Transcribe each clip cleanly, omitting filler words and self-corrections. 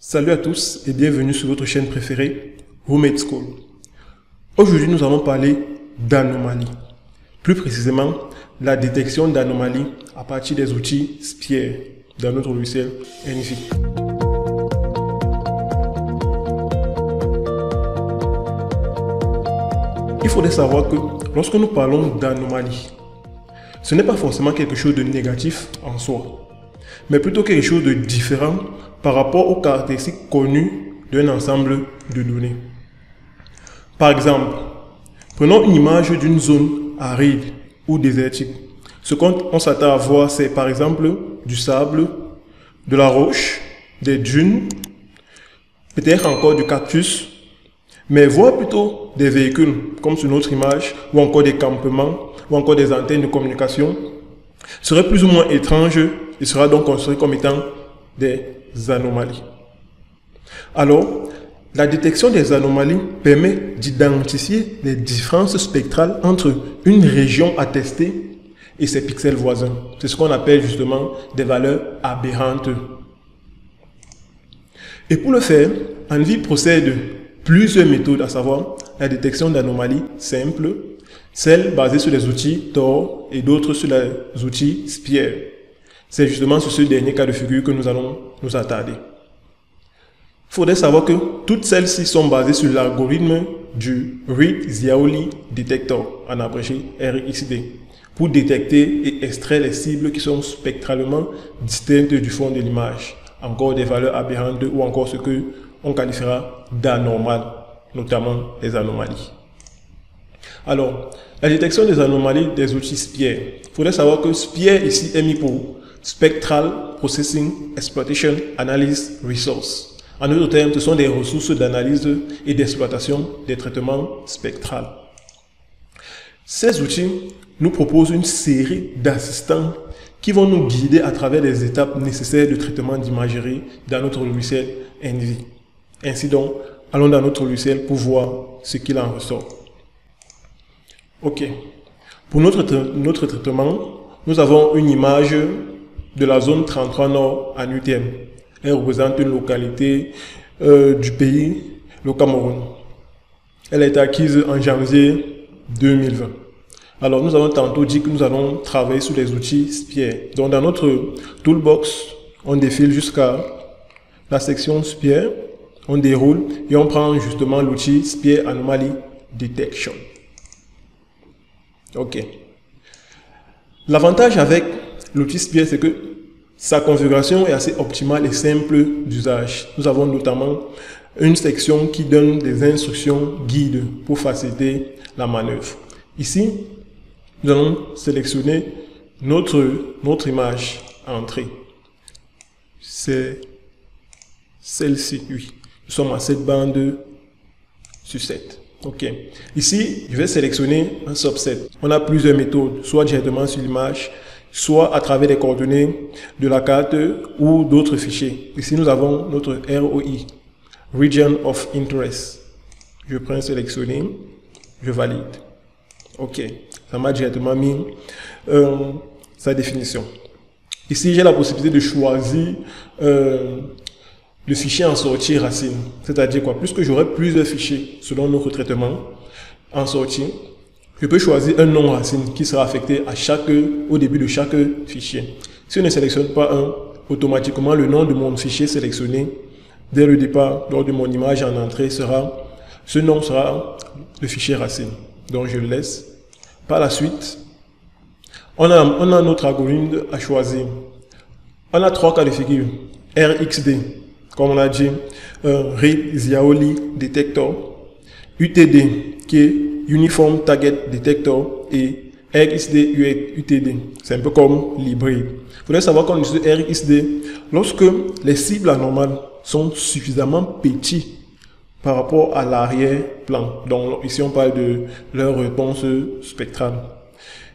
Salut à tous et bienvenue sur votre chaîne préférée, Roommate School. Aujourd'hui, nous allons parler d'anomalies. Plus précisément, la détection d'anomalies à partir des outils Spier dans notre logiciel Envy. Il faudrait savoir que lorsque nous parlons d'anomalies, ce n'est pas forcément quelque chose de négatif en soi, mais plutôt quelque chose de différent par rapport aux caractéristiques connues d'un ensemble de données. Par exemple, prenons une image d'une zone aride ou désertique. Ce qu'on s'attend à voir, c'est par exemple du sable, de la roche, des dunes, peut-être encore du cactus, mais voir plutôt des véhicules, comme sur notre image, ou encore des campements, ou encore des antennes de communication, serait plus ou moins étrange et sera donc considéré comme étant des anomalies. Alors, la détection des anomalies permet d'identifier les différences spectrales entre une région à tester et ses pixels voisins. C'est ce qu'on appelle justement des valeurs aberrantes. Et pour le faire, Envy procède plusieurs méthodes, à savoir la détection d'anomalies simples, celles basées sur les outils Tor et d'autres sur les outils Spier. C'est justement sur ce dernier cas de figure que nous allons nous attarder. Il faudrait savoir que toutes celles-ci sont basées sur l'algorithme du Reed-Ziaouli Detector, en abrégé RXD, pour détecter et extraire les cibles qui sont spectralement distinctes du fond de l'image, encore des valeurs aberrantes ou encore ce que on qualifiera d'anormal, notamment les anomalies. Alors, la détection des anomalies des outils Spier. Il faudrait savoir que Spier ici est mis pour Spectral Processing Exploitation Analysis Resource. En d'autres termes, ce sont des ressources d'analyse et d'exploitation des traitements spectrales. Ces outils nous proposent une série d'assistants qui vont nous guider à travers les étapes nécessaires de traitement d'imagerie dans notre logiciel Envy. Ainsi donc, allons dans notre logiciel pour voir ce qu'il en ressort. Ok. Pour notre traitement, nous avons une image de la zone 33 Nord en UTM. Elle représente une localité du pays, le Cameroun. Elle a été acquise en janvier 2020. Alors, nous avons tantôt dit que nous allons travailler sur les outils Spier. Donc, dans notre toolbox, on défile jusqu'à la section Spier, on déroule et on prend justement l'outil Spier Anomaly Detection. Ok. L'avantage avec l'outil Spier, c'est que sa configuration est assez optimale et simple d'usage. Nous avons notamment une section qui donne des instructions guides pour faciliter la manœuvre. Ici, nous allons sélectionner notre image à entrée. C'est celle-ci, oui. Nous sommes à 7 bandes sur 7. Ok. Ici, je vais sélectionner un subset. On a plusieurs méthodes, soit directement sur l'image, soit à travers les coordonnées de la carte ou d'autres fichiers. Ici, nous avons notre ROI, Region of Interest. Je prends sélectionner, je valide. Ok, ça m'a directement mis sa définition. Ici, j'ai la possibilité de choisir le fichier en sortie racine. C'est-à-dire quoi? Puisque j'aurai plusieurs fichiers selon notre traitement en sortie, je peux choisir un nom racine qui sera affecté au début de chaque fichier. Si je ne sélectionne pas un, automatiquement le nom de mon fichier sélectionné dès le départ, lors de mon image en entrée, ce nom sera le fichier racine. Donc je le laisse. Par la suite, on a notre algorithme à choisir. On a 3 cas de figure. RXD, comme on l'a dit, Reed-Ziaouli Detector, UTD, qui est Uniform Target Detector, et RXD UTD. C'est un peu comme l'hybride. Il faudrait savoir qu'on utilise RXD lorsque les cibles anormales sont suffisamment petites par rapport à l'arrière-plan. Donc ici on parle de leur réponse spectrale.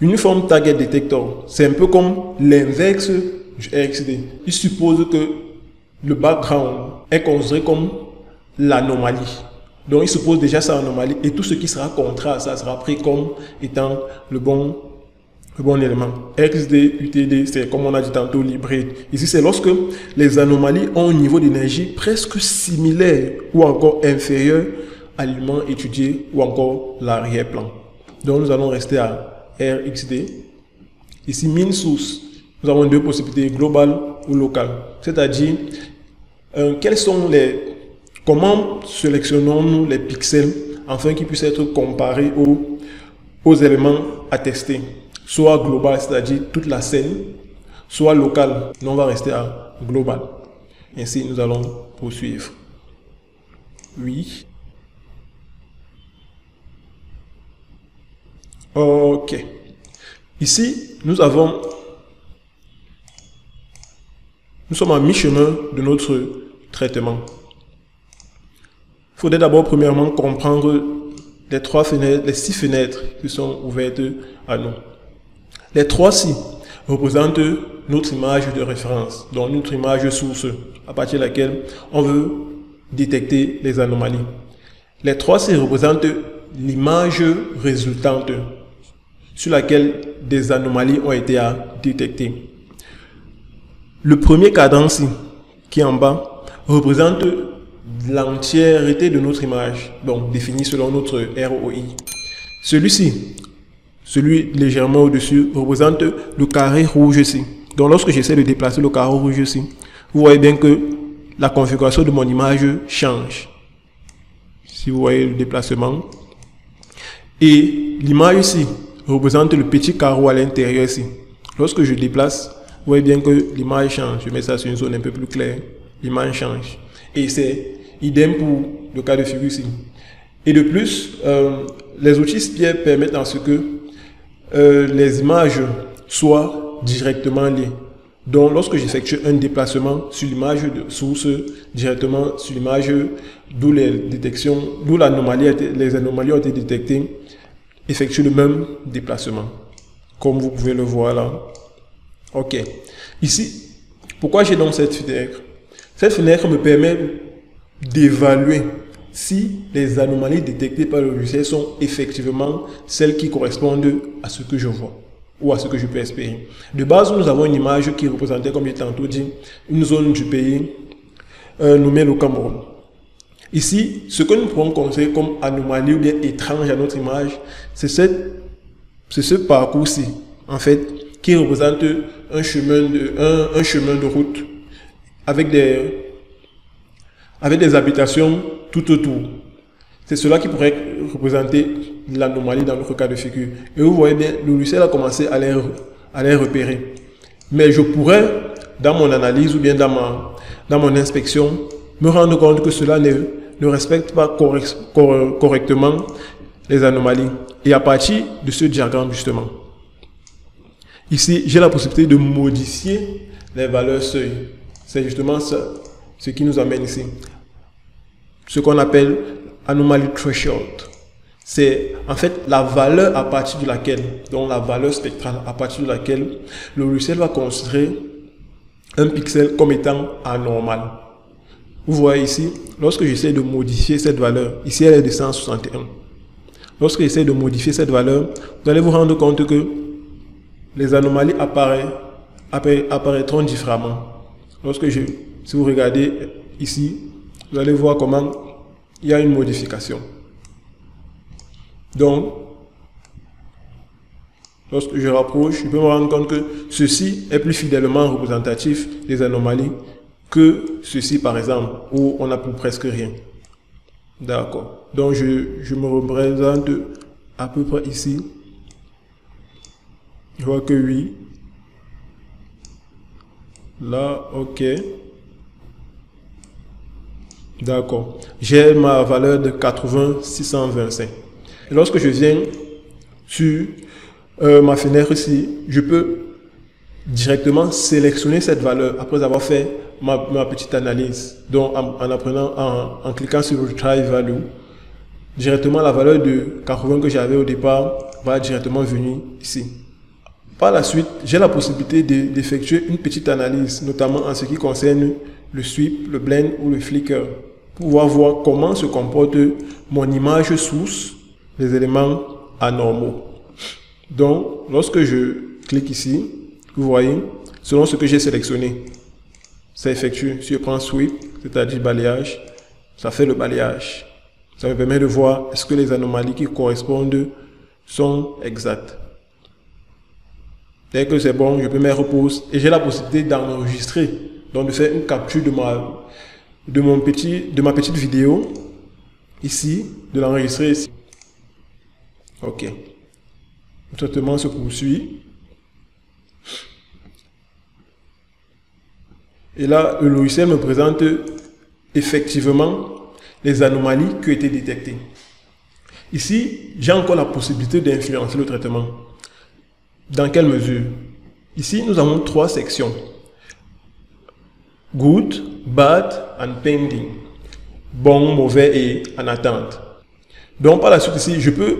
Uniform Target Detector, c'est un peu comme l'inverse du RXD. Il suppose que le background est considéré comme l'anomalie. Donc il suppose déjà sa anomalie et tout ce qui sera contraire à ça sera pris comme étant le bon le bon élément. XD, UTD, c'est comme on a dit tantôt l'hybride. Ici, c'est lorsque les anomalies ont un niveau d'énergie presque similaire ou encore inférieur à l'élément étudié ou encore l'arrière-plan. Donc, nous allons rester à RXD. Ici, min source, nous avons deux possibilités, globale ou locale. C'est-à-dire, comment sélectionnons-nous les pixels afin qu'ils puissent être comparés aux éléments à tester. Soit global, c'est-à-dire toute la scène, soit local. Nous, on va rester à global. Ainsi, nous allons poursuivre. Oui. OK. Ici, nous sommes à mi-chemin de notre traitement. Il faudrait d'abord, premièrement, comprendre les 6 fenêtres qui sont ouvertes à nous. Les 3-ci représentent notre image de référence, donc notre image source, à partir de laquelle on veut détecter les anomalies. Les 3-ci représentent l'image résultante, sur laquelle des anomalies ont été à détecter. Le premier cadran-ci, qui est en bas, représente l'entièreté de notre image, donc définie selon notre ROI. Celui-ci, celui légèrement au-dessus, représente le carré rouge ici. Donc lorsque j'essaie de déplacer le carré rouge ici, vous voyez bien que la configuration de mon image change. Si vous voyez le déplacement. Et l'image ici représente le petit carreau à l'intérieur ici. Lorsque je déplace, vous voyez bien que l'image change. Je mets ça sur une zone un peu plus claire. L'image change. Et c'est idem pour le cas de figure ici. Et de plus, les outils SPIE permettent en ce que les images soient directement liées. Donc, lorsque j'effectue un déplacement sur l'image de source, directement sur l'image d'où les anomalies ont été détectées, effectue le même déplacement. Comme vous pouvez le voir là. OK. Ici, pourquoi j'ai donc cette fenêtre? Cette fenêtre me permet d'évaluer si les anomalies détectées par le logiciel sont effectivement celles qui correspondent à ce que je vois ou à ce que je peux espérer. De base, nous avons une image qui représentait, comme j'ai tantôt dit, une zone du pays nommée le Cameroun. Ici, ce que nous pouvons considérer comme anomalie ou bien étrange à notre image, c'est ce parcours-ci, en fait, qui représente un chemin de route avec des habitations tout autour. C'est cela qui pourrait représenter l'anomalie dans notre cas de figure. Et vous voyez bien, le logiciel a commencé à les repérer. Mais je pourrais, dans mon analyse ou bien dans mon inspection, me rendre compte que cela ne respecte pas correctement les anomalies. Et à partir de ce diagramme, justement, ici, j'ai la possibilité de modifier les valeurs seuil. C'est justement ça, ce qui nous amène ici. Ce qu'on appelle anomaly threshold. C'est en fait la valeur à partir de laquelle, donc la valeur spectrale à partir de laquelle le logiciel va considérer un pixel comme étant anormal. Vous voyez ici, lorsque j'essaie de modifier cette valeur, ici elle est de 161. Lorsque j'essaie de modifier cette valeur, vous allez vous rendre compte que les anomalies apparaîtront différemment. Si vous regardez ici, vous allez voir comment il y a une modification. Donc, lorsque je rapproche, je peux me rendre compte que ceci est plus fidèlement représentatif des anomalies que ceci, par exemple, où on n'a plus presque rien. D'accord. Donc, je me représente à peu près ici. Je vois que oui. Là, OK. D'accord. J'ai ma valeur de 80,625. Et lorsque je viens sur ma fenêtre ici, je peux directement sélectionner cette valeur après avoir fait ma petite analyse. Donc, en cliquant sur Retry Value, directement la valeur de 80 que j'avais au départ va directement venir ici. Par la suite, j'ai la possibilité d'effectuer une petite analyse, notamment en ce qui concerne le sweep, le blend ou le flicker, pour pouvoir voir comment se comporte mon image source, les éléments anormaux. Donc, lorsque je clique ici, vous voyez, selon ce que j'ai sélectionné, ça effectue. Si je prends sweep, c'est-à-dire balayage, ça fait le balayage. Ça me permet de voir est-ce que les anomalies qui correspondent sont exactes. Dès que c'est bon, je peux mettre pause et j'ai la possibilité d'enregistrer, donc de faire une capture de ma petite vidéo ici, de l'enregistrer ici. Ok. Le traitement se poursuit. Et là, le logiciel me présente effectivement les anomalies qui ont été détectées. Ici, j'ai encore la possibilité d'influencer le traitement. Dans quelle mesure? Ici, nous avons 3 sections. Good, bad and pending. Bon, mauvais et en attente. Donc, par la suite ici, je peux,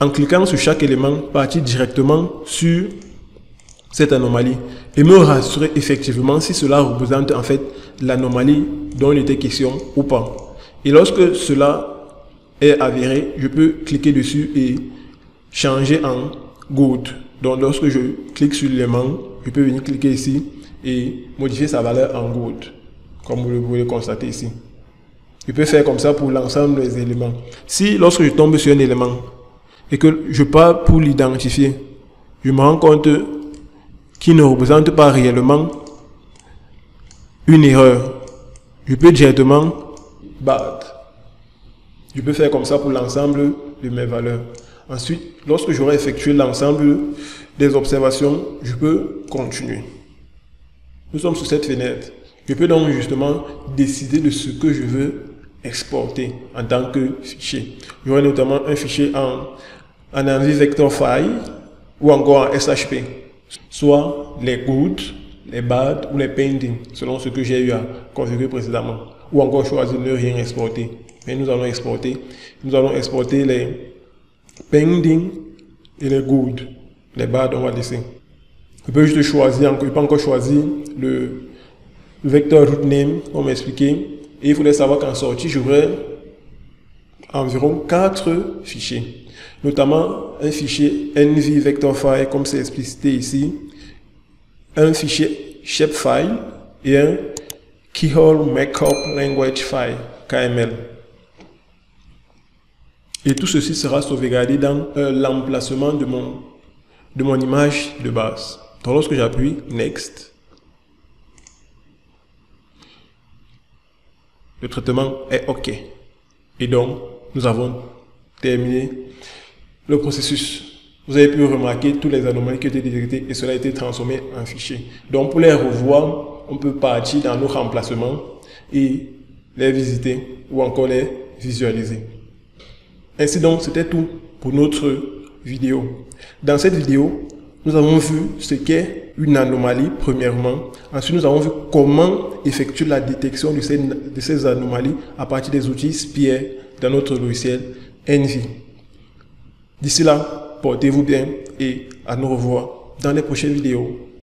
en cliquant sur chaque élément, partir directement sur cette anomalie et me rassurer effectivement si cela représente en fait l'anomalie dont il était question ou pas. Et lorsque cela est avéré, je peux cliquer dessus et changer en good. Donc lorsque je clique sur l'élément, je peux venir cliquer ici et modifier sa valeur en good, comme vous le pouvez constater ici. Je peux faire comme ça pour l'ensemble des éléments. Si lorsque je tombe sur un élément et que je pars pour l'identifier, je me rends compte qu'il ne représente pas réellement une erreur, je peux directement bad. Je peux faire comme ça pour l'ensemble de mes valeurs. Ensuite, lorsque j'aurai effectué l'ensemble des observations, je peux continuer. Nous sommes sur cette fenêtre. Je peux donc justement décider de ce que je veux exporter en tant que fichier. J'aurai notamment un fichier en envie vector file ou encore en SHP, soit les good, les bad ou les pending, selon ce que j'ai eu à configurer précédemment, ou encore choisir de ne rien exporter. Mais nous allons exporter les pending et les good. Les bad, on va laisser. Je peux juste choisir, je peux encore choisir le vector root name, on m'a expliqué. Et il faudrait savoir qu'en sortie, j'aurai environ 4 fichiers. Notamment un fichier NV vector file, comme c'est explicité ici. Un fichier shapefile et un keyhole markup language file, KML. Et tout ceci sera sauvegardé dans l'emplacement de mon image de base. Donc lorsque j'appuie Next, le traitement est OK. Et donc, nous avons terminé le processus. Vous avez pu remarquer toutes les anomalies qui ont été détectées et cela a été transformé en fichier. Donc pour les revoir, on peut partir dans nos remplacements et les visiter ou encore les visualiser. Ainsi donc, c'était tout pour notre vidéo. Dans cette vidéo, nous avons vu ce qu'est une anomalie premièrement. Ensuite, nous avons vu comment effectuer la détection de ces anomalies à partir des outils SPIR dans notre logiciel NV. D'ici là, portez-vous bien et à nous revoir dans les prochaines vidéos.